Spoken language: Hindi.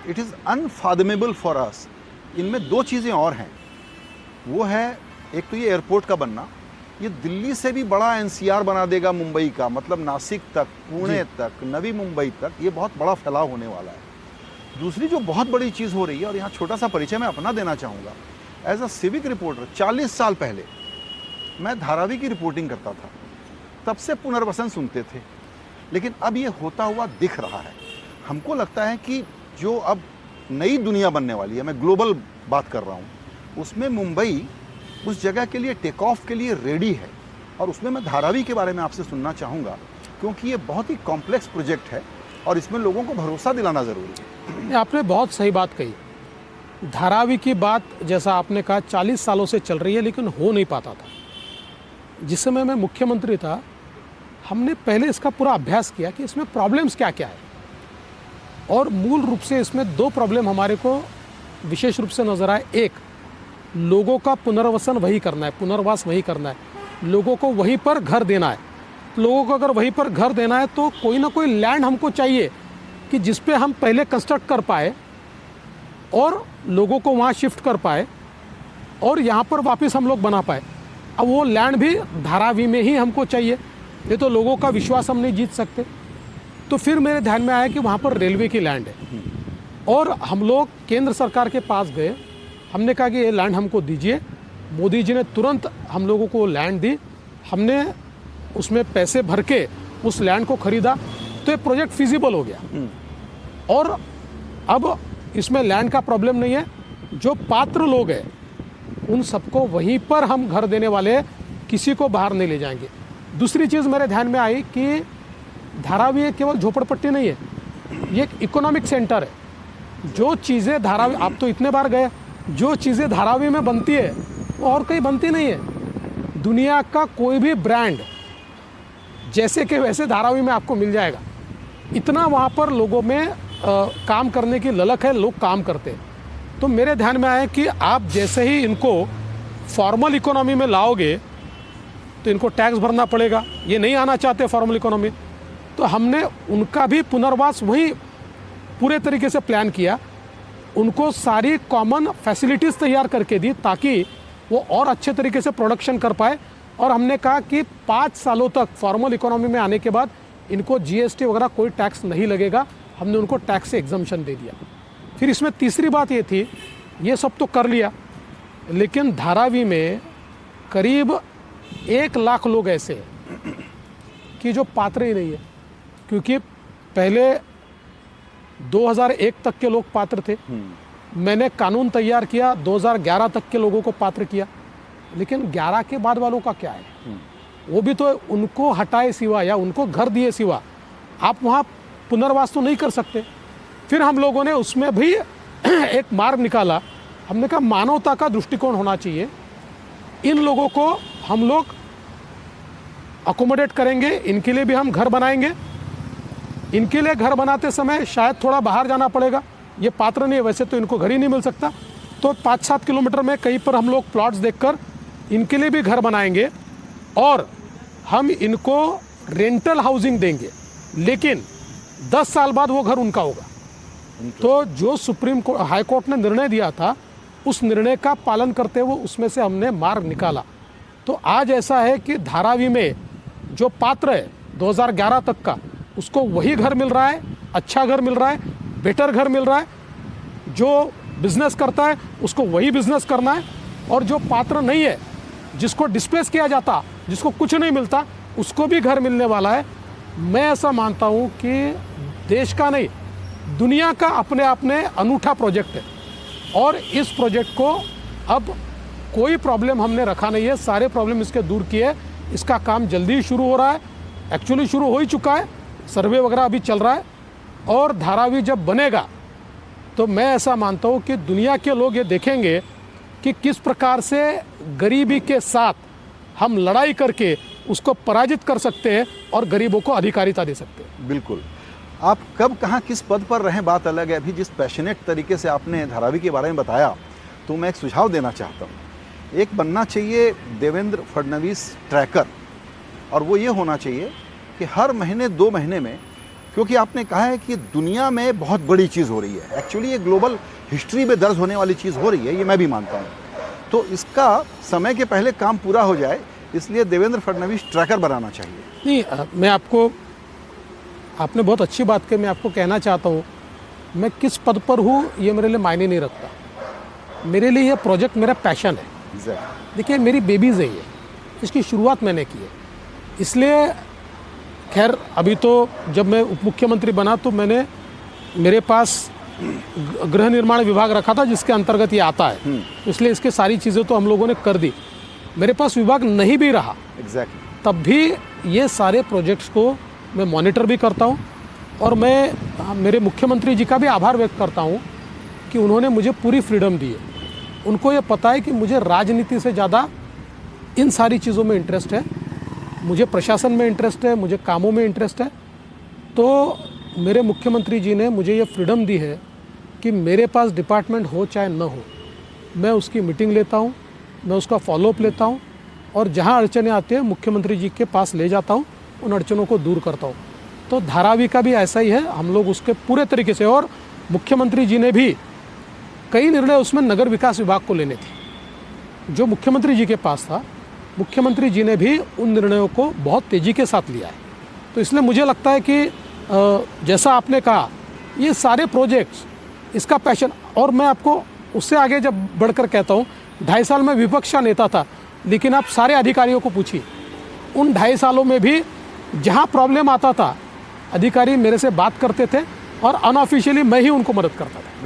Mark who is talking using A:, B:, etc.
A: It is unfathomable for us. इनमें दो चीज़ें और हैं, वो है एक तो ये एयरपोर्ट का बनना, ये दिल्ली से भी बड़ा एनसीआर बना देगा मुंबई का, मतलब नासिक तक, पुणे तक, नवी मुंबई तक, ये बहुत बड़ा फैलाव होने वाला है। दूसरी जो बहुत बड़ी चीज़ हो रही है, और यहाँ छोटा सा परिचय मैं अपना देना चाहूँगा, एज अ सिविक रिपोर्टर 40 साल पहले मैं धारावी की रिपोर्टिंग करता था, तब से पुनर्वसन सुनते थे, लेकिन अब ये होता हुआ दिख रहा है। हमको लगता है कि जो अब नई दुनिया बनने वाली है, मैं ग्लोबल बात कर रहा हूँ, उसमें मुंबई उस जगह के लिए टेक ऑफ के लिए रेडी है। और उसमें मैं धारावी के बारे में आपसे सुनना चाहूँगा, क्योंकि ये बहुत ही कॉम्प्लेक्स प्रोजेक्ट है और इसमें लोगों को भरोसा दिलाना ज़रूरी है।
B: आपने बहुत सही बात कही। धारावी की बात, जैसा आपने कहा, 40 सालों से चल रही है, लेकिन हो नहीं पाता था। जिस समय मैं मुख्यमंत्री था, हमने पहले इसका पूरा अभ्यास किया कि इसमें प्रॉब्लम्स क्या क्या है, और मूल रूप से इसमें दो प्रॉब्लम हमारे को विशेष रूप से नज़र आए। एक, लोगों का पुनर्वसन वही करना है, पुनर्वास वही करना है, लोगों को वहीं पर घर देना है। लोगों को अगर वहीं पर घर देना है तो कोई ना कोई लैंड हमको चाहिए कि जिस पे हम पहले कंस्ट्रक्ट कर पाए और लोगों को वहाँ शिफ्ट कर पाए और यहाँ पर वापस हम लोग बना पाए। अब वो लैंड भी धारावी में ही हमको चाहिए, ये तो लोगों का विश्वास हम नहीं जीत सकते। तो फिर मेरे ध्यान में आया कि वहाँ पर रेलवे की लैंड है, और हम लोग केंद्र सरकार के पास गए। हमने कहा कि ये लैंड हमको दीजिए। मोदी जी ने तुरंत हम लोगों को लैंड दी। हमने उसमें पैसे भर के उस लैंड को खरीदा, तो ये प्रोजेक्ट फिजिबल हो गया। और अब इसमें लैंड का प्रॉब्लम नहीं है। जो पात्र लोग हैं उन सबको वहीं पर हम घर देने वाले हैं, किसी को बाहर नहीं ले जाएंगे। दूसरी चीज़ मेरे ध्यान में आई कि धारावी केवल झोपड़पट्टी नहीं है, ये एक इकोनॉमिक सेंटर है। जो चीज़ें धारावी, आप तो इतने बार गए, जो चीज़ें धारावी में बनती है वो और कहीं बनती नहीं है। दुनिया का कोई भी ब्रांड जैसे कि वैसे धारावी में आपको मिल जाएगा। इतना वहाँ पर लोगों में काम करने की ललक है, लोग काम करते हैं। तो मेरे ध्यान में आया कि आप जैसे ही इनको फॉर्मल इकोनॉमी में लाओगे तो इनको टैक्स भरना पड़ेगा, ये नहीं आना चाहते फॉर्मल इकोनॉमी। तो हमने उनका भी पुनर्वास वही पूरे तरीके से प्लान किया, उनको सारी कॉमन फैसिलिटीज़ तैयार करके दी ताकि वो और अच्छे तरीके से प्रोडक्शन कर पाए। और हमने कहा कि 5 सालों तक फॉर्मल इकोनॉमी में आने के बाद इनको जीएसटी वगैरह कोई टैक्स नहीं लगेगा। हमने उनको टैक्स से एग्जम्पशन दे दिया। फिर इसमें तीसरी बात ये थी, ये सब तो कर लिया, लेकिन धारावी में करीब 1 लाख लोग ऐसे हैं कि जो पात्र ही नहीं है। क्योंकि पहले 2001 तक के लोग पात्र थे, मैंने कानून तैयार किया, 2011 तक के लोगों को पात्र किया, लेकिन 11 के बाद वालों का क्या है? वो भी तो उनको हटाए सिवा या उनको घर दिए सिवा आप वहाँ पुनर्वास तो नहीं कर सकते। फिर हम लोगों ने उसमें भी एक मार्ग निकाला। हमने कहा मानवता का दृष्टिकोण होना चाहिए, इन लोगों को हम लोग अकोमोडेट करेंगे, इनके लिए भी हम घर बनाएंगे। इनके लिए घर बनाते समय शायद थोड़ा बाहर जाना पड़ेगा, ये पात्र नहीं है, वैसे तो इनको घर ही नहीं मिल सकता। तो 5-7 किलोमीटर में कहीं पर हम लोग प्लॉट्स देखकर इनके लिए भी घर बनाएंगे और हम इनको रेंटल हाउसिंग देंगे, लेकिन 10 साल बाद वो घर उनका होगा। तो जो सुप्रीम कोर्ट, हाई कोर्ट ने निर्णय दिया था, उस निर्णय का पालन करते हुए उसमें से हमने मार्ग निकाला। तो आज ऐसा है कि धारावी में जो पात्र है 2011 तक का, उसको वही घर मिल रहा है, अच्छा घर मिल रहा है, बेटर घर मिल रहा है। जो बिजनेस करता है उसको वही बिजनेस करना है, और जो पात्र नहीं है, जिसको डिस्प्लेस किया जाता, जिसको कुछ नहीं मिलता, उसको भी घर मिलने वाला है। मैं ऐसा मानता हूँ कि देश का नहीं, दुनिया का अपने आप में अनूठा प्रोजेक्ट है, और इस प्रोजेक्ट को अब कोई प्रॉब्लम हमने रखा नहीं है, सारे प्रॉब्लम इसके दूर किए। इसका काम जल्दी ही शुरू हो रहा है, एक्चुअली शुरू हो ही चुका है, सर्वे वगैरह अभी चल रहा है। और धारावी जब बनेगा तो मैं ऐसा मानता हूँ कि दुनिया के लोग ये देखेंगे कि किस प्रकार से गरीबी के साथ हम लड़ाई करके उसको पराजित कर सकते हैं और गरीबों को अधिकारिता दे सकते हैं।
A: बिल्कुल। आप कब कहाँ किस पद पर रहें बात अलग है, अभी जिस पैशनेट तरीके से आपने धारावी के बारे में बताया, तो मैं एक सुझाव देना चाहता हूँ। एक बनना चाहिए देवेंद्र फडणवीस ट्रैकर, और वो ये होना चाहिए कि हर महीने 2 महीने में क्योंकि आपने कहा है कि दुनिया में बहुत बड़ी चीज़ हो रही है, एक्चुअली ये ग्लोबल हिस्ट्री में दर्ज होने वाली चीज़ हो रही है, ये मैं भी मानता हूँ। तो इसका समय के पहले काम पूरा हो जाए, इसलिए देवेंद्र फडणवीस ट्रैकर बनाना चाहिए।
B: नहीं, मैं आपको, आपने बहुत अच्छी बात की, मैं आपको कहना चाहता हूँ मैं किस पद पर हूँ ये मेरे लिए मायने नहीं रखता। मेरे लिए ये प्रोजेक्ट मेरा पैशन है।
A: एग्जैक्टली।
B: देखिए मेरी बेबीज़ है ये, इसकी शुरुआत मैंने की है, इसलिए खैर अभी तो जब मैं उप मुख्यमंत्री बना तो मैंने, मेरे पास गृह निर्माण विभाग रखा था जिसके अंतर्गत ये आता है, इसलिए इसके सारी चीज़ें तो हम लोगों ने कर दी। मेरे पास विभाग नहीं भी रहा
A: एग्जैक्टली,
B: तब भी ये सारे प्रोजेक्ट्स को मैं मॉनिटर भी करता हूँ और मैं मेरे मुख्यमंत्री जी का भी आभार व्यक्त करता हूँ कि उन्होंने मुझे पूरी फ्रीडम दी है। उनको ये पता है कि मुझे राजनीति से ज़्यादा इन सारी चीज़ों में इंटरेस्ट है, मुझे प्रशासन में इंटरेस्ट है, मुझे कामों में इंटरेस्ट है। तो मेरे मुख्यमंत्री जी ने मुझे ये फ्रीडम दी है कि मेरे पास डिपार्टमेंट हो चाहे न हो, मैं उसकी मीटिंग लेता हूँ, मैं उसका फॉलोअप लेता हूँ और जहाँ अड़चनें आती हैं मुख्यमंत्री जी के पास ले जाता हूँ, उन अड़चनों को दूर करता हूँ। तो धारावी का भी ऐसा ही है, हम लोग उसके पूरे तरीके से, और मुख्यमंत्री जी ने भी कई निर्णय उसमें नगर विकास विभाग को लेने थे जो मुख्यमंत्री जी के पास था, मुख्यमंत्री जी ने भी उन निर्णयों को बहुत तेज़ी के साथ लिया है। तो इसलिए मुझे लगता है कि जैसा आपने कहा ये सारे प्रोजेक्ट्स, इसका पैशन, और मैं आपको उससे आगे जब बढ़कर कहता हूँ 2.5 साल में विपक्ष का नेता था, लेकिन आप सारे अधिकारियों को पूछिए, उन 2.5 सालों में भी जहाँ प्रॉब्लम आता था अधिकारी मेरे से बात करते थे और अनऑफिशियली मैं ही उनको मदद करता था।